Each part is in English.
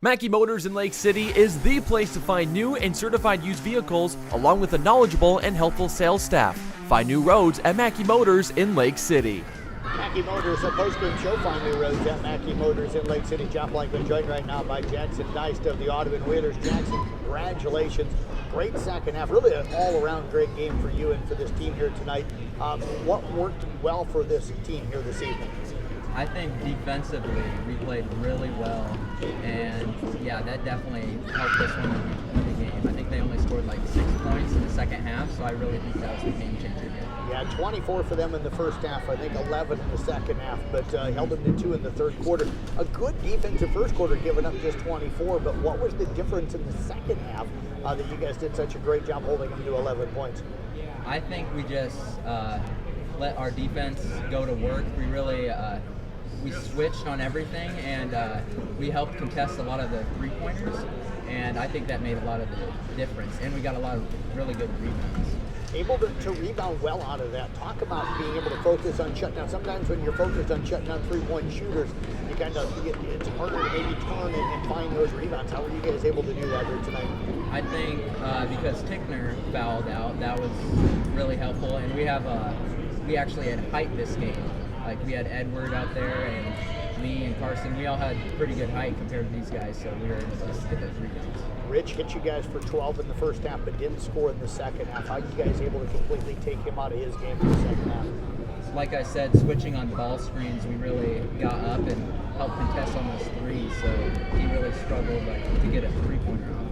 Mackey Motors in Lake City is the place to find new and certified used vehicles, along with a knowledgeable and helpful sales staff. Find new roads at Mackey Motors in Lake City. Mackey Motors, a post-game show. Find new roads at Mackey Motors in Lake City. John Blankman joined right now by Jackson Deist of the Audubon Whalers. Jackson, congratulations. Great second half. Really an all-around great game for you and for this team here tonight. What worked well for this team here this evening? I think defensively we played really well, and yeah, that definitely helped us win the game. I think they only scored like 6 points in the second half, so I really think that was the game changer game. Yeah, 24 for them in the first half, I think 11 in the second half, but held them to 2 in the third quarter. A good defensive first quarter, giving up just 24, but what was the difference in the second half that you guys did such a great job holding them to 11 points? I think we just let our defense go to work. We really we switched on everything, and we helped contest a lot of the three-pointers, and I think that made a lot of the difference, and we got a lot of really good rebounds. Able to rebound well out of that. Talk about being able to focus on shutdown. Sometimes when you're focused on shutting down three-point shooters, you kind of it's harder to maybe turn and find those rebounds. How were you guys able to do that here tonight? I think because Tickner fouled out, that was really helpful, and we actually had height this game. Like, we had Edward out there, and me and Carson. We all had pretty good height compared to these guys, so we were able to get those rebounds. Rich hit you guys for 12 in the first half, but didn't score in the second half. How are you guys able to completely take him out of his game in the second half? Like I said, switching on ball screens, we really got up and helped contest on those threes, so he really struggled to get a three-pointer off.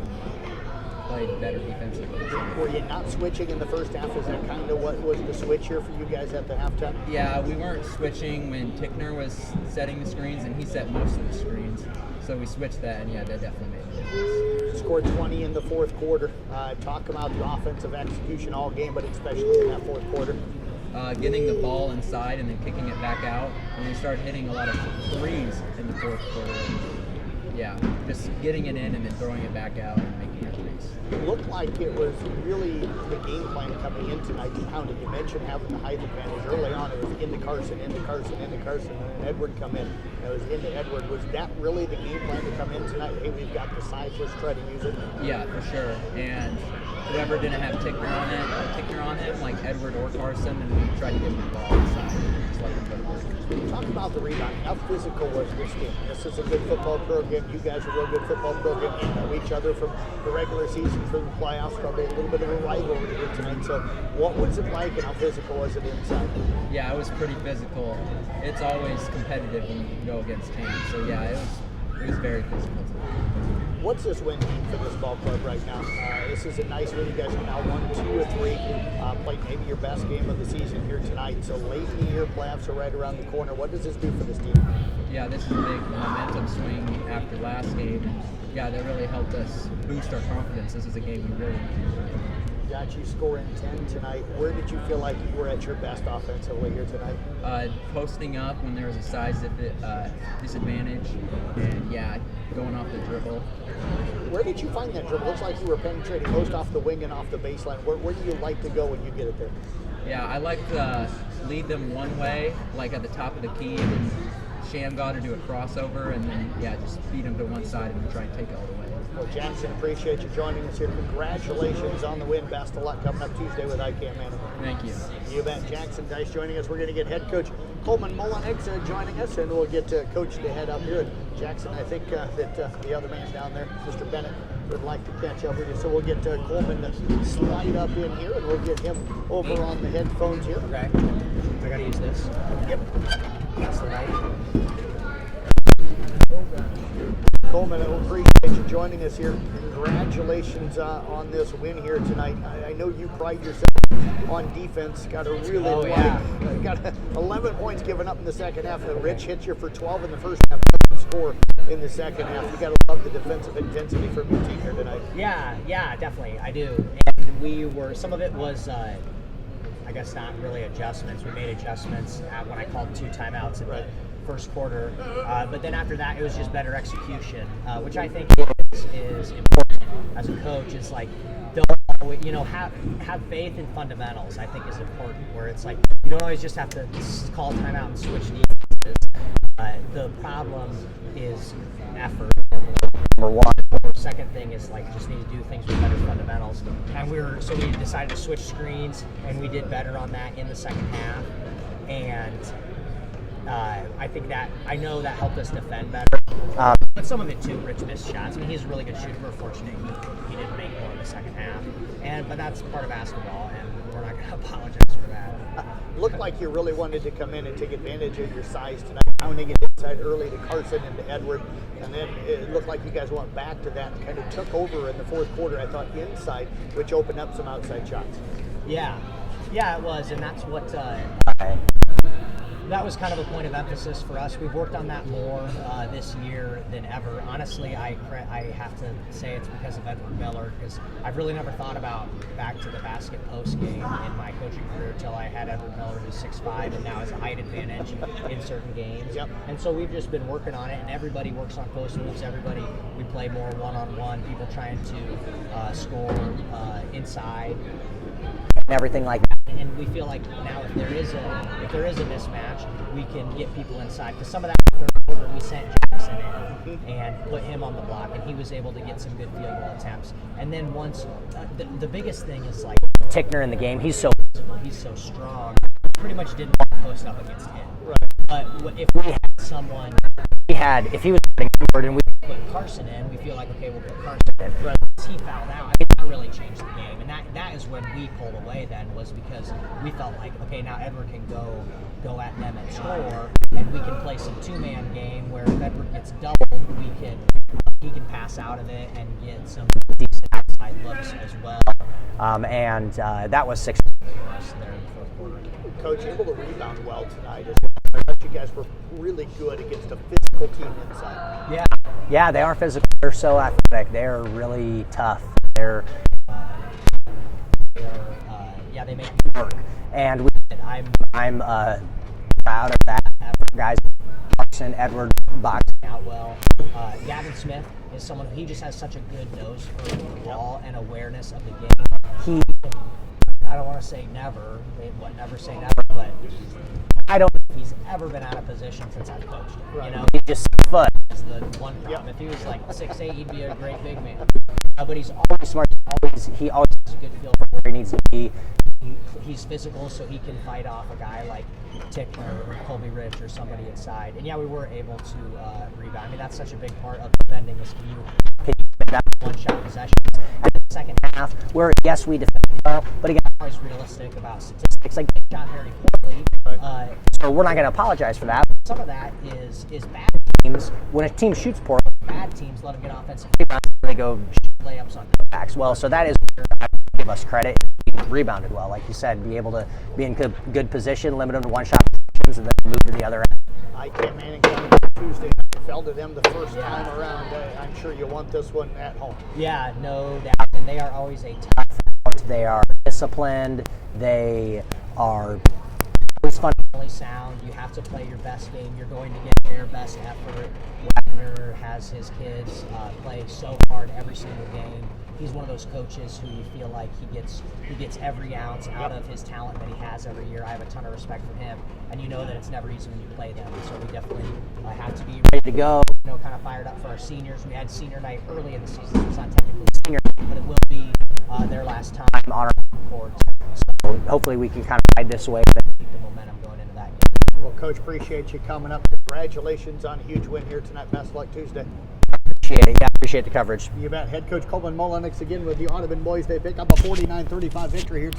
Played better defensively. Were you not switching in the first half? Is that kind of what was the switch here for you guys at the halftime? Yeah, we weren't switching when Tickner was setting the screens, and he set most of the screens. So we switched that, and yeah, that definitely made a difference. Scored 20 in the fourth quarter. Talk about the offensive execution all game, but especially in that fourth quarter. Getting the ball inside and then kicking it back out, and we started hitting a lot of threes in the fourth quarter. Yeah, just getting it in and then throwing it back out and making it threes. It looked like it was really the game plan coming in tonight to pound it. You mentioned having the height advantage early on. It was into Carson, and then Edward come in. It was into Edward. Was that really the game plan to come in tonight? Hey, we've got the size, let's try to use it. Yeah, for sure. And whoever didn't have Tickner on him, like Edward or Carson, and we tried to get him the ball inside. Just let him go to work. Talk about the rebound. How physical was this game? This is a good football program. You guys are a real good football program. You know each other from the regular season, from the playoffs. Probably a little bit of a rivalry here tonight. So what was it like, and how physical was it inside? Yeah, it was pretty physical. It's always competitive when you go against teams. So yeah, it was very physical tonight. What's this win mean for this ball club right now? This is a nice win. You guys have now won 2 or 3. Played maybe your best game of the season here tonight. So late in the year, playoffs are right around the corner. What does this do for this team? Yeah, this is a big momentum swing after last game. Yeah, that really helped us boost our confidence. This is a game we really need. Got you scoring 10 tonight. Where did you feel like you were at your best offensively here tonight? Posting up when there was a size disadvantage, and yeah, going off the dribble. Where did you find that dribble? Looks like you were penetrating most off the wing and off the baseline. Where do you like to go when you get it there? Yeah, I like to lead them one way, like at the top of the key, and then Shamgar to do a crossover, and then yeah, just feed them to one side and then try and take it all the way. Well, Jackson, appreciate you joining us here. Congratulations on the win. Best of luck coming up Tuesday with ICAM Manning. Thank you. You bet. Jackson Deist joining us. We're going to get head coach Coleman Mullenix joining us, and we'll get Coach to head up here. And Jackson, I think that the other man down there, Mr. Bennett, would like to catch up with you. So we'll get Coleman to slide up in here, and we'll get him over on the headphones here. Okay. I got to use this. Yep. That's the right. Coleman, I appreciate you joining us here. Congratulations on this win here tonight. I know you pride yourself on defense. Got a really got 11 points given up in the second half. And Rich hit you for 12 in the first half. Score in the second half. You got to love the defensive intensity from your team here tonight. Yeah, definitely. I do. And some of it was, I guess, not really adjustments. We made adjustments when I called 2 timeouts in the first quarter, but then after that it was just better execution, which I think is important as a coach. It's like, don't have faith in fundamentals. I think is important, where it's like you don't always just have to call timeout and switch defenses. The problem is effort, and number one. Second thing is like just need to do things with better fundamentals, and we decided to switch screens, and we did better on that in the second half, and I know that helped us defend better. But some of it too, Rich missed shots. I mean, he's a really good shooter. We're fortunate he didn't make more in the second half, but that's part of basketball, and we're not going to apologize for that. Looked like you really wanted to come in and take advantage of your size tonight, pounding it inside early to Carson and to Edward, and then it looked like you guys went back to that and kind of took over in the fourth quarter, I thought, inside, which opened up some outside shots. Yeah, it was, and that's what that was kind of a point of emphasis for us. We've worked on that more this year than ever. Honestly, I have to say it's because of Edward Miller, because I've really never thought about back to the basket post game in my coaching career until I had Edward Miller, who's 6'5", and now has a height advantage in certain games. Yep. And so we've just been working on it, and everybody works on post moves. We play more one-on-one, people trying to score inside. And everything like that. And we feel like now if there is a mismatch, we can get people inside. Because some of that third quarter, we sent Jackson in and put him on the block, and he was able to get some good field goal attempts. And then once the biggest thing is like Tickner in the game, he's so strong. We pretty much didn't want to post up against him. Right. But if we had someone, if he was putting Edward and we put Carson in, we feel like okay, we'll put Carson in. Right. Once he fouled out, I think that really changed the game, and that is when we pulled away. Then was because we felt like okay, now Edward can go at them and score, and we can play some two-man game where if Edward gets doubled, he can pass out of it and get some decent outside looks as well. And that was 6 for us there in the fourth quarter. Coach, able to rebound well tonight as well. I thought you guys were really good against a physical team inside. Yeah, they are physical. They're so athletic. They're really tough. They make me work, and I'm proud of that. Guys, Carson, Edward, boxing out well. Gavin Smith is someone he just has such a good nose for the ball and awareness of the game. I don't want to say never. Never say never, but I don't think he's ever been out of position since I've coached him. Right. You know, he's just 6 foot. That's the one problem. If he was like 6'8", he'd be a great big man. But he's always smart. He always has a good feel for where he needs to be. He's physical, so he can fight off a guy like Tickner or Colby Rich or somebody inside. And yeah, we were able to rebound. I mean, that's such a big part of defending is can you spend that one-shot possessions at the second half where, yes, we defend well, but again, I'm always realistic about statistics. Like, they shot very poorly, so we're not going to apologize for that. Some of that is bad teams. When a team shoots poorly, bad teams let them get offensive rebounds and they go shoot layups on cutbacks. Well, so that is where I give us credit. We rebounded well, like you said, be able to be in good position, limit them to one-shot positions, and then move to the other end. I came in and coming Tuesday. Fell to them the first time around. I'm sure you want this one at home. Yeah, no doubt. And they are always a tough out. They are disciplined. They are always fundamentally sound. You have to play your best game. You're going to get their best effort. Wagner has his kids play so hard every single game. He's one of those coaches who you feel like he gets every ounce out of his talent that he has every year. I have a ton of respect for him, and you know that it's never easy when you play them. So we definitely have to be ready to go. You know, kind of fired up for our seniors. We had senior night early in the season. So it's not technically senior night, but it will be their last time on our court. So hopefully we can kind of ride this way and keep the momentum going into that game. Well, Coach, appreciate you coming up. Congratulations on a huge win here tonight. Best of luck Tuesday. Appreciate it. Yeah, appreciate the coverage. You bet. Head coach Coleman Mullenix again with the Audubon boys. They pick up a 49-35 victory here.